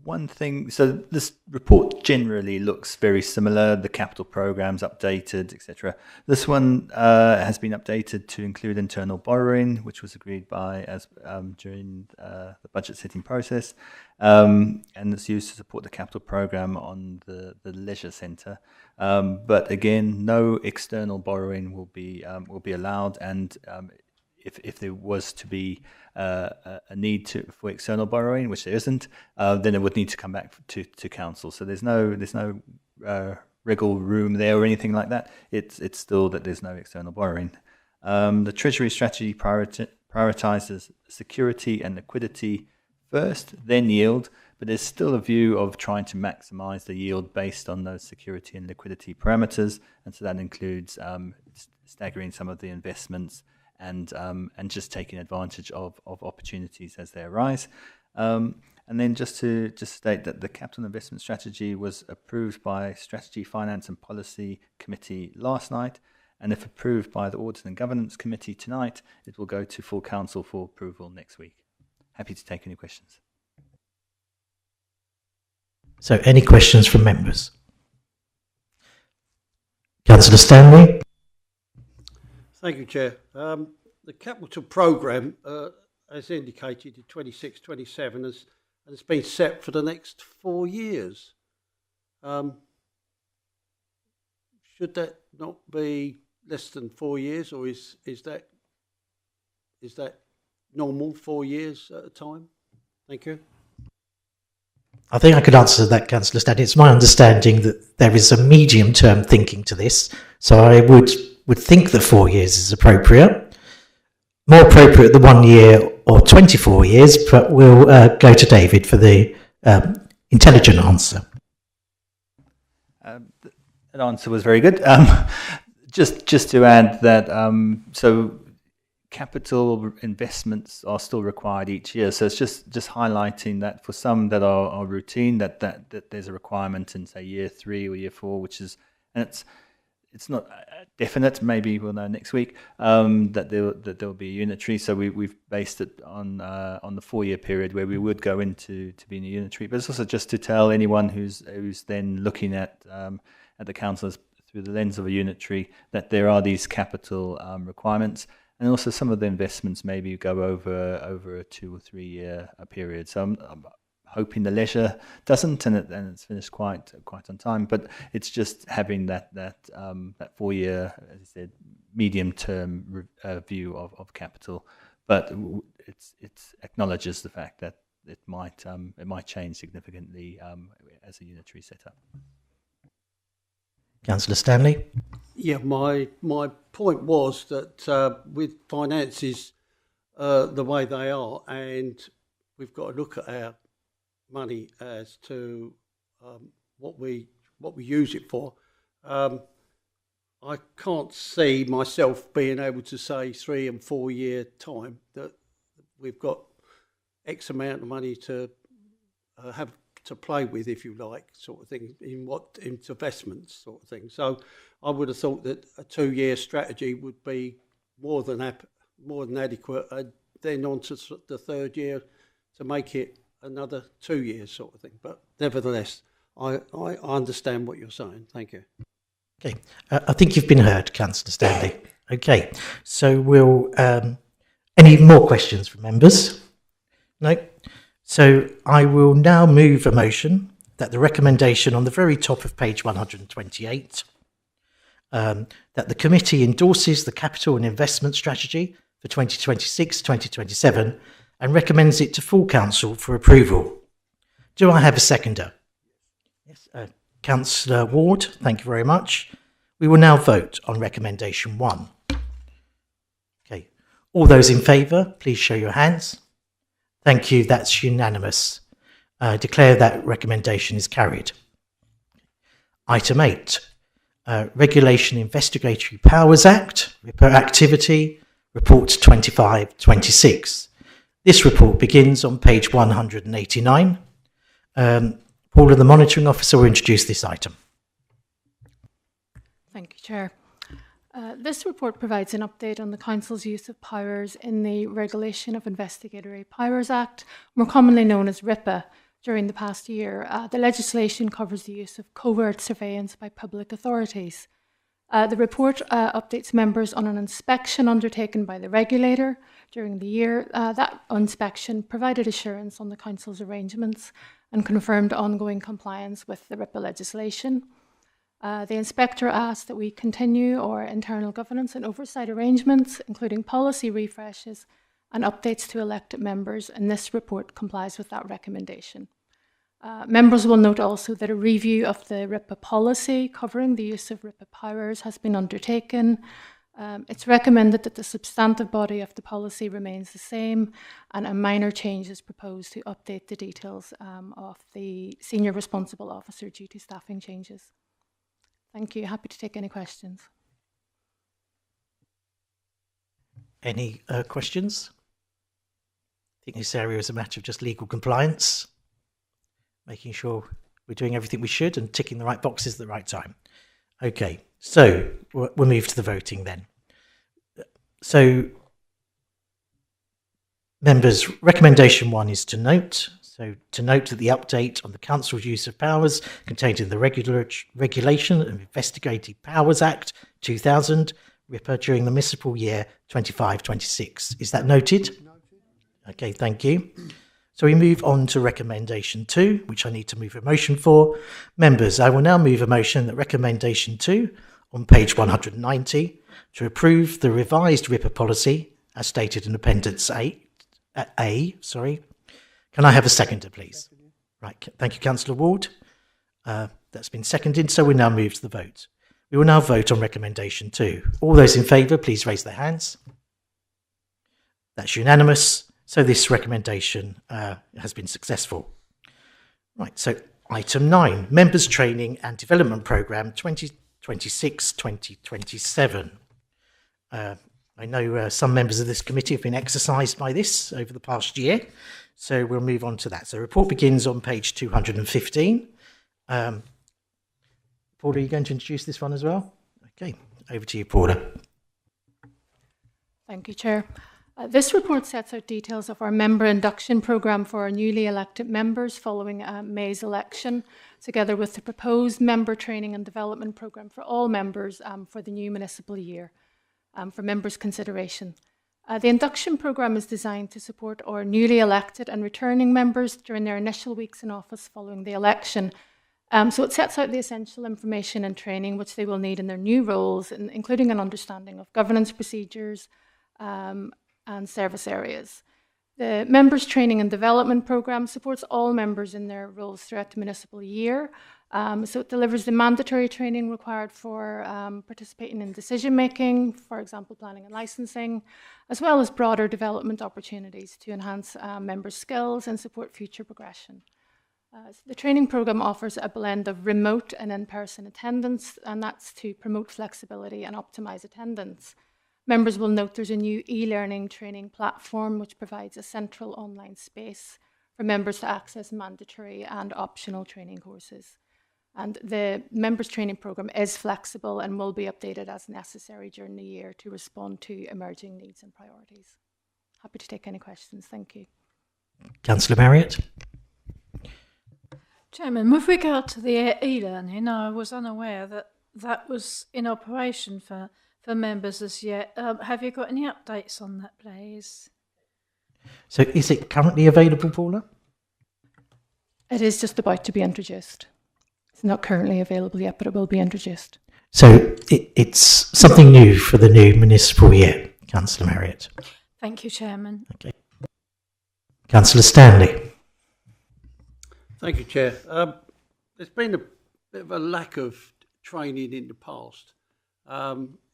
One thing, so this report generally looks very similar. The capital programs updated, etc. This one has been updated to include internal borrowing, which was agreed by during the budget setting process, and it's used to support the capital program on the leisure centre. But again, no external borrowing will be allowed, and if there was to be a need for external borrowing, which there isn't, then it would need to come back to council. So there's no wriggle room there or anything like that. It's still that there's no external borrowing. The Treasury strategy prioritises security and liquidity first, then yield, but there's still a view of trying to maximise the yield based on those security and liquidity parameters, and so that includes staggering some of the investments and just taking advantage of opportunities as they arise. And then just to state that the capital investment strategy was approved by Strategy, Finance and Policy Committee last night, and if approved by the Audit and Governance Committee tonight, it will go to full council for approval next week. Happy to take any questions. So any questions from members? Councillor Stanley? Thank you, Chair. The capital programme, as indicated in 26-27, has been set for the next 4 years. Should that not be less than 4 years, or is that normal, 4 years at a time? Thank you. I think I could answer that, Councillor Stanley. It's my understanding that there is a medium-term thinking to this, so I would think that 4 years is appropriate. More appropriate than 1 year or 24 years, but we'll go to David for the intelligent answer. That answer was very good. Just to add that, so capital investments are still required each year. So it's just highlighting that for some that are routine, that there's a requirement in, say, year 3 or year 4, which is, and it's not definite. Maybe we'll know next week that there'll be a unitary. So we've based it on the 4-year period where we would go into to being a unitary. But it's also just to tell anyone who's then looking at the councillors through the lens of a unitary that there are these capital requirements. And also some of the investments maybe go over a 2 or 3 year period. So I'm hoping the leisure doesn't, and it's finished quite on time. But it's just having that 4 year, as I said, medium term view of capital. But it acknowledges the fact that it might change significantly as a unitary setup. Councillor Stanley? Yeah, my point was that with finances the way they are, and we've got to look at our money as to what we use it for. I can't see myself being able to say 3 and 4 year time that we've got X amount of money to have to play with, if you like, sort of thing, in investments, sort of thing. So I would have thought that a 2 year strategy would be more than adequate, and then on to the 3rd year to make it another 2 years, sort of thing. But nevertheless, I understand what you're saying. Thank you. Okay, I think you've been heard, Councillor Stanley. Okay, so we'll any more questions from members? No. So I will now move a motion that the recommendation on the very top of page 128, that the committee endorses the capital and investment strategy for 2026-2027 and recommends it to full council for approval. Do I have a seconder? Yes, Councillor Ward, thank you very much. We will now vote on recommendation 1. Okay, all those in favour, please show your hands. Thank you, that's unanimous. I declare that recommendation is carried. Item 8, Regulation Investigatory Powers Act, RIPA Activity, Report 2526. This report begins on page 189. Paula, the Monitoring Officer, will introduce this item. Thank you, Chair. This report provides an update on the Council's use of powers in the Regulation of Investigatory Powers Act, more commonly known as RIPA, during the past year. The legislation covers the use of covert surveillance by public authorities. The report updates members on an inspection undertaken by the regulator during the year. That inspection provided assurance on the Council's arrangements and confirmed ongoing compliance with the RIPA legislation. The inspector asked that we continue our internal governance and oversight arrangements, including policy refreshes and updates to elected members, and this report complies with that recommendation. Members will note also that a review of the RIPA policy covering the use of RIPA powers has been undertaken. It's recommended that the substantive body of the policy remains the same, and a minor change is proposed to update the details of the senior responsible officer due to staffing changes. Thank you. Happy to take any questions. Any questions? I think this area is a matter of just legal compliance, making sure we're doing everything we should and ticking the right boxes at the right time. Okay, so we'll move to the voting then. So, members, recommendation 1 is to note. So, to note that the update on the Council's use of powers contained in the Regulation of Investigative Powers Act 2000, RIPA, during the municipal year 25-26. Is that noted? Okay, thank you. So we move on to recommendation 2, which I need to move a motion for. Members, I will now move a motion that recommendation 2 on page 190 to approve the revised RIPA policy as stated in Appendix A. Can I have a seconder, please? Right, thank you, Councillor Ward. That's been seconded, so we now move to the vote. We will now vote on recommendation 2. All those in favour, please raise their hands. That's unanimous. So this recommendation has been successful. Right, so item 9, Members Training and Development Programme 2026-2027. I know some members of this committee have been exercised by this over the past year, so we'll move on to that. So the report begins on page 215. Paula, are you going to introduce this one as well? Okay, over to you, Paula. Thank you, Chair. This report sets out details of our member induction programme for our newly elected members following May's election, together with the proposed member training and development programme for all members for the new municipal year for members' consideration. The induction programme is designed to support our newly elected and returning members during their initial weeks in office following the election. So it sets out the essential information and training which they will need in their new roles, including an understanding of governance procedures, and service areas. The Members Training and Development Programme supports all members in their roles throughout the municipal year. So it delivers the mandatory training required for participating in decision making, for example, planning and licensing, as well as broader development opportunities to enhance members' skills and support future progression. So the training programme offers a blend of remote and in-person attendance, and that's to promote flexibility and optimise attendance. Members will note there's a new e-learning training platform which provides a central online space for members to access mandatory and optional training courses. And the members training programme is flexible and will be updated as necessary during the year to respond to emerging needs and priorities. Happy to take any questions. Thank you. Councillor Marriott. Chairman, with regard to the e-learning, I was unaware that that was in operation for members as yet. Have you got any updates on that, please? So is it currently available, Paula? It is just about to be introduced. It's not currently available yet, but it will be introduced. So it's something new for the new municipal year, Councillor Marriott. Thank you, Chairman. Okay. Councillor Stanley. Thank you, Chair. There's been a bit of a lack of training in the past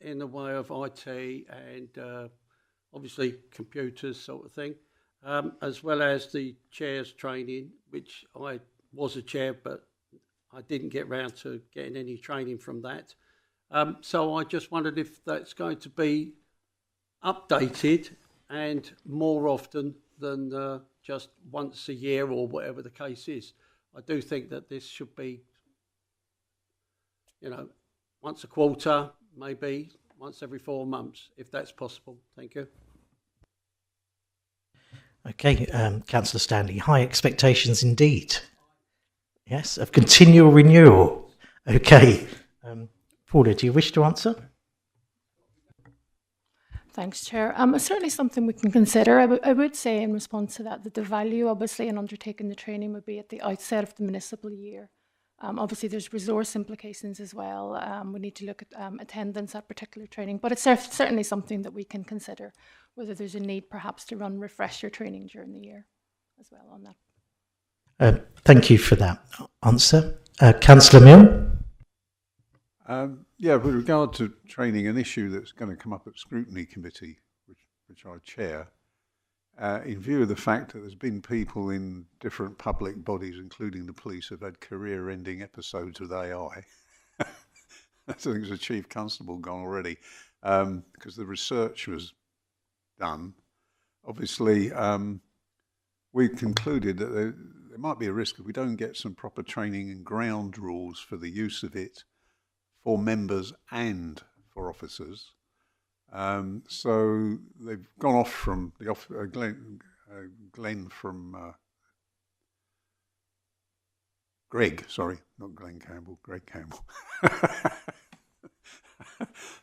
in the way of IT and obviously computers sort of thing, as well as the chair's training, which I was a chair, but I didn't get round to getting any training from that. So I just wondered if that's going to be updated and more often than just once a year or whatever the case is. I do think that this should be, once a quarter, maybe once every 4 months, if that's possible. Thank you. Okay, Councillor Stanley, high expectations indeed. Yes, of continual renewal. Okay. Paula, do you wish to answer? Thanks, Chair. It's certainly something we can consider. I would say in response to that the value, obviously, in undertaking the training would be at the outset of the municipal year. Obviously, there's resource implications as well. We need to look at attendance at particular training, but it's certainly something that we can consider, whether there's a need perhaps to run refresher training during the year as well on that. Thank you for that answer. Councillor Mill? Yeah, with regard to training, an issue that's going to come up at Scrutiny Committee, which I chair, in view of the fact that there's been people in different public bodies, including the police, who've had career-ending episodes with AI. I think there's a chief constable gone already, because the research was done. Obviously, we concluded that there might be a risk if we don't get some proper training and ground rules for the use of it for members and for officers. So they've gone off from the Glenn from Greg, sorry, not Glenn Campbell, Greg Campbell,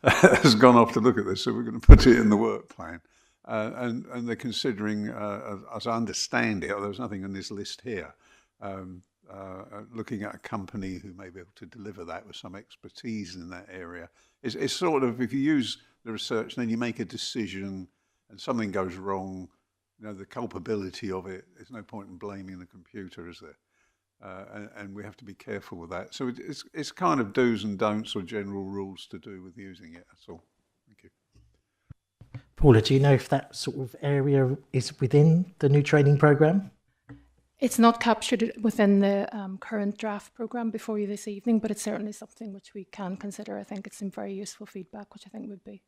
has gone off to look at this, so we're going to put it in the work plan. And they're considering, as I understand it, there's nothing on this list here, looking at a company who may be able to deliver that with some expertise in that area. It's sort of, if you use the research, then you make a decision and something goes wrong, the culpability of it, there's no point in blaming the computer, is there? And we have to be careful with that. So it's kind of do's and don'ts or general rules to do with using it, that's all. Thank you. Paula, do you know if that sort of area is within the new training programme? It's not captured within the current draft programme before you this evening, but it's certainly something which we can consider. I think it's some very useful feedback, which I think would be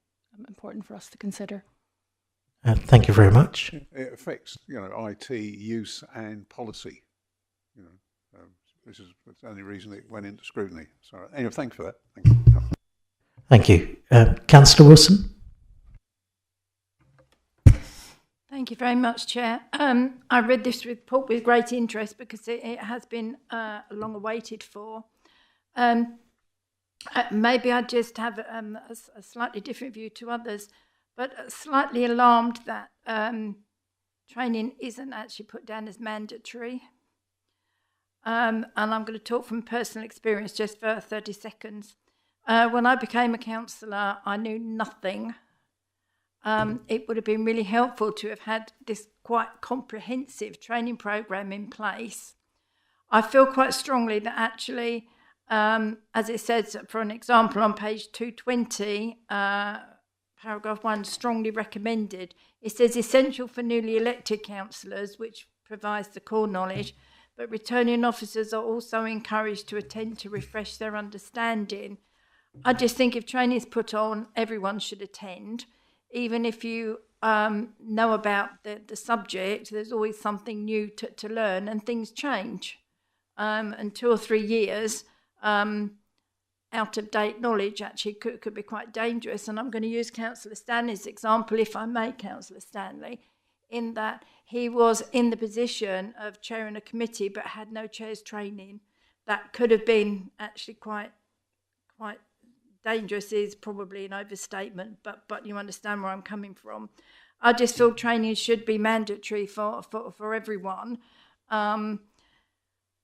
important for us to consider. Thank you very much. It affects, IT use and policy. This is the only reason it went into scrutiny. So anyway, thanks for that. Thank you. Thank you. Councillor Wilson? Thank you very much, Chair. I read this report with great interest because it has been long awaited for. Maybe I just have a slightly different view to others, but slightly alarmed that training isn't actually put down as mandatory. And I'm going to talk from personal experience just for 30 seconds. When I became a councillor, I knew nothing. It would have been really helpful to have had this quite comprehensive training programme in place. I feel quite strongly that actually, as it says, for an example, on page 220, paragraph 1, strongly recommended, it says essential for newly elected councillors, which provides the core knowledge, but returning officers are also encouraged to attend to refresh their understanding. I just think if training is put on, everyone should attend. Even if you know about the subject, there's always something new to learn, and things change. And 2 or 3 years, out-of-date knowledge actually could be quite dangerous. And I'm going to use Councillor Stanley's example, if I may, Councillor Stanley, in that he was in the position of chairing a committee but had no chair's training. That could have been actually quite dangerous is probably an overstatement, but you understand where I'm coming from. I just feel training should be mandatory for everyone.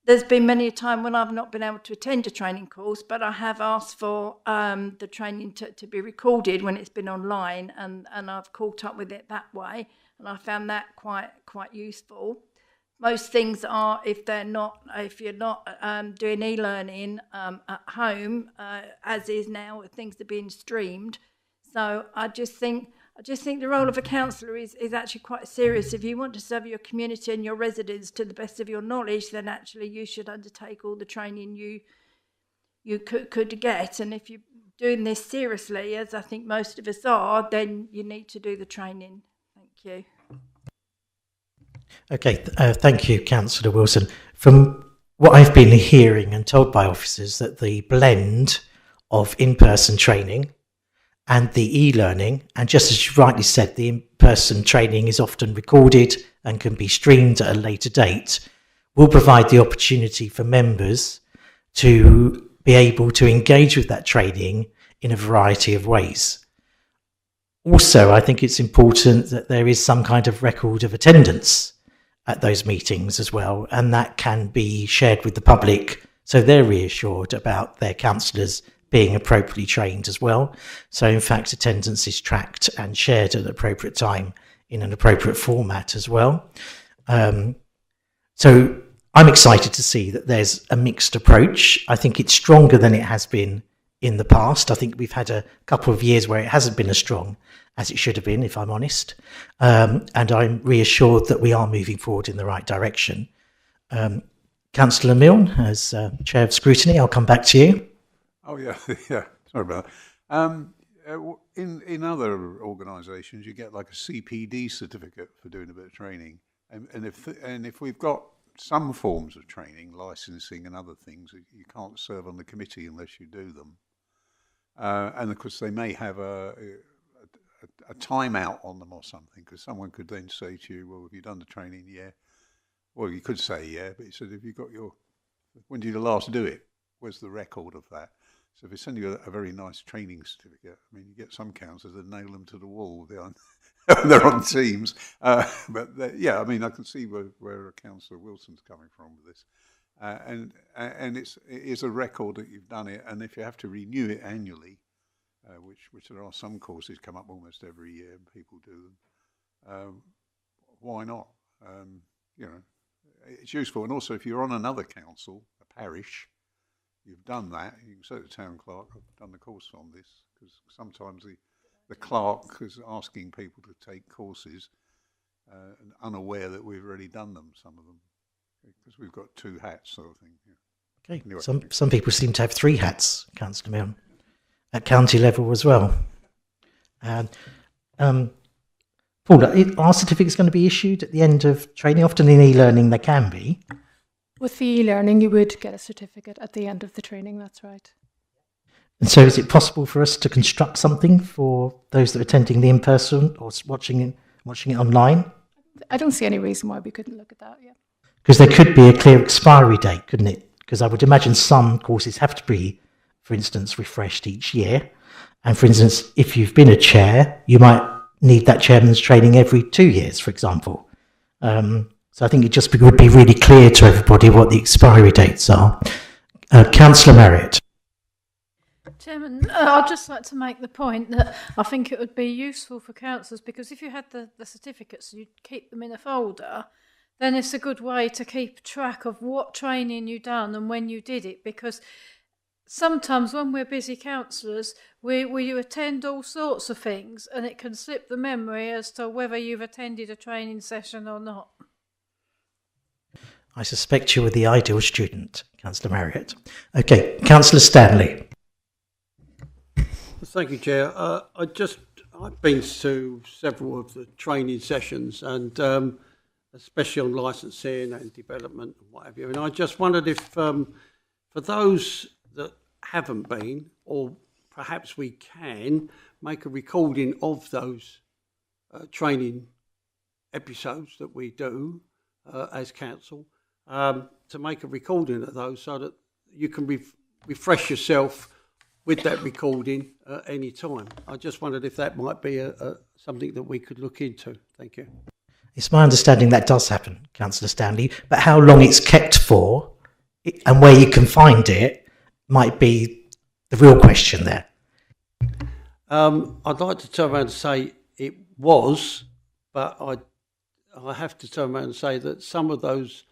There's been many a time when I've not been able to attend a training course, but I have asked for the training to be recorded when it's been online, and I've caught up with it that way, and I found that quite useful. Most things are, if you're not doing e-learning at home, as is now, things are being streamed. So I just think the role of a councillor is actually quite serious. If you want to serve your community and your residents to the best of your knowledge, then actually you should undertake all the training you could get. And if you're doing this seriously, as I think most of us are, then you need to do the training. Thank you. Okay, thank you, Councillor Wilson. From what I've been hearing and told by officers, that the blend of in-person training and the e-learning, and just as you rightly said, the in-person training is often recorded and can be streamed at a later date, will provide the opportunity for members to be able to engage with that training in a variety of ways. Also, I think it's important that there is some kind of record of attendance at those meetings as well, and that can be shared with the public so they're reassured about their councillors being appropriately trained as well. So in fact, attendance is tracked and shared at an appropriate time in an appropriate format as well. So I'm excited to see that there's a mixed approach. I think it's stronger than it has been in the past. I think we've had a couple of years where it hasn't been as strong as it should have been, if I'm honest. And I'm reassured that we are moving forward in the right direction. Councillor Milne, as Chair of Scrutiny, I'll come back to you. Oh, yeah, yeah, sorry about that. In other organisations, you get like a CPD certificate for doing a bit of training. And if we've got some forms of training, licensing and other things, you can't serve on the committee unless you do them. And of course, they may have a timeout on them or something, because someone could then say to you, well, have you done the training? Yeah. Well, you could say, yeah, but he said, have you got when did you last do it? Where's the record of that? So if they send you a very nice training certificate, I mean, you get some councillors that nail them to the wall. They're on Teams. Yeah, I mean, I can see where Councillor Wilson's coming from with this. And it is a record that you've done it, and if you have to renew it annually, which there are some courses come up almost every year and people do them, why not? You know, it's useful. And also, if you're on another council, a parish, you've done that, you can say to the town clerk, I've done the course on this, because sometimes the clerk is asking people to take courses and unaware that we've already done them, some of them, because we've got two hats sort of thing. Yeah. Okay, Anyway. some people seem to have three hats, Councillor Milne, at county level as well. And Paul, are certificates going to be issued at the end of training? Often in e-learning they can be. With the e-learning, you would get a certificate at the end of the training, that's right. And so is it possible for us to construct something for those that are attending the in-person or watching it online? I don't see any reason why we couldn't look at that, yeah. Because there could be a clear expiry date, couldn't it? Because I would imagine some courses have to be, for instance, refreshed each year. And for instance, if you've been a chair, you might need that chairman's training every 2 years, for example. So I think it just would be really clear to everybody what the expiry dates are. Councillor Marriott. Chairman, I'd just like to make the point that I think it would be useful for councillors, because if you had the certificates, you'd keep them in a folder, then it's a good way to keep track of what training you've done and when you did it, because sometimes when we're busy councillors, we attend all sorts of things and it can slip the memory as to whether you've attended a training session or not. I suspect you were the ideal student, Councillor Marriott. Okay, Councillor Stanley. Thank you, Chair. I've been to several of the training sessions, and especially on licensing and development and what have you. And I just wondered if, for those that haven't been, or perhaps we can make a recording of those training episodes that we do as council, to make a recording of those so that you can refresh yourself with that recording at any time. I just wondered if that might be something that we could look into. Thank you. It's my understanding that does happen, Councillor Stanley, but how long it's kept for and where you can find it might be the real question there. I'd like to turn around and say it was, but I have to turn around and say that some of those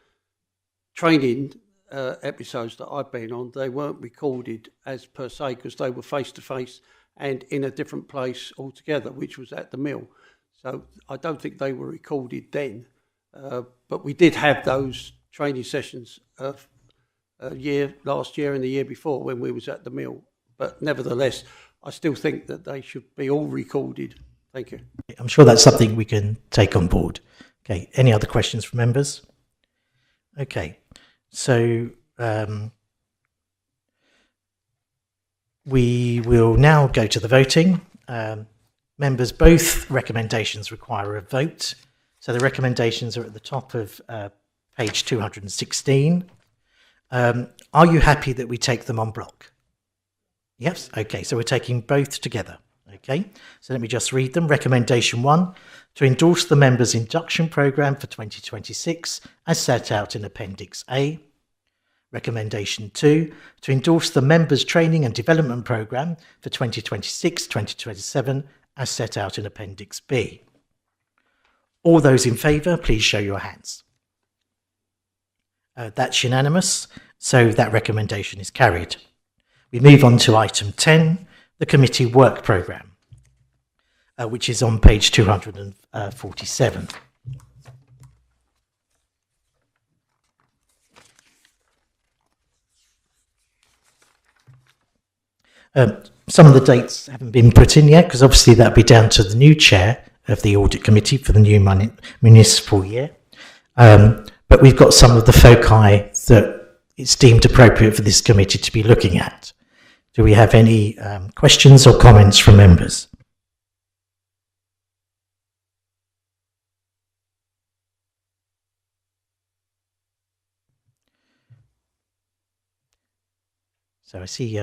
training episodes that I've been on, they weren't recorded as per se, because they were face-to-face and in a different place altogether, which was at the mill. So I don't think they were recorded then, but we did have those training sessions last year and the year before when we was at the mill. But nevertheless, I still think that they should be all recorded. Thank you. I'm sure that's something we can take on board. Okay, any other questions from members? Okay, so we will now go to the voting. Members, both recommendations require a vote. So the recommendations are at the top of page 216. Are you happy that we take them en bloc? Yes? Okay, so we're taking both together. Okay, so let me just read them. Recommendation 1, to endorse the members' induction programme for 2026 as set out in Appendix A. Recommendation 2, to endorse the members' training and development programme for 2026-2027 as set out in Appendix B. All those in favour, please show your hands. That's unanimous, so that recommendation is carried. We move on to item 10, the committee work programme, which is on page 247. Some of the dates haven't been put in yet, because obviously that'll be down to the new chair of the audit committee for the new municipal year. But we've got some of the foci that it's deemed appropriate for this committee to be looking at. Do we have any questions or comments from members? So I see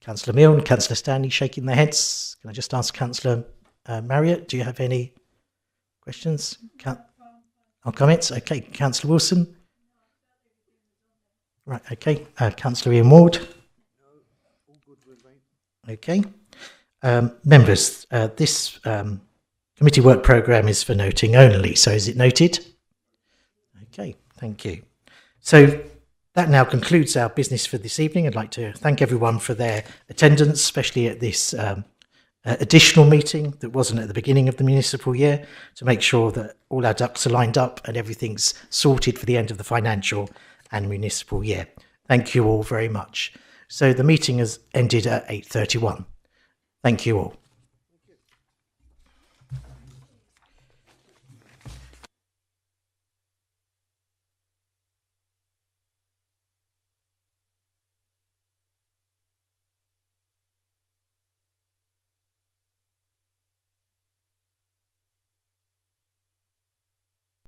Councillor Milne and Councillor Stanley shaking their heads. Can I just ask Councillor Marriott, do you have any questions or comments? Okay, Councillor Wilson. Right, okay. Councillor Ian Ward. Okay. Members, this committee work programme is for noting only, so is it noted? Okay, thank you. So that now concludes our business for this evening. I'd like to thank everyone for their attendance, especially at this additional meeting that wasn't at the beginning of the municipal year, to make sure that all our ducks are lined up and everything's sorted for the end of the financial and municipal year. Thank you all very much. So the meeting has ended at 8:31. Thank you all.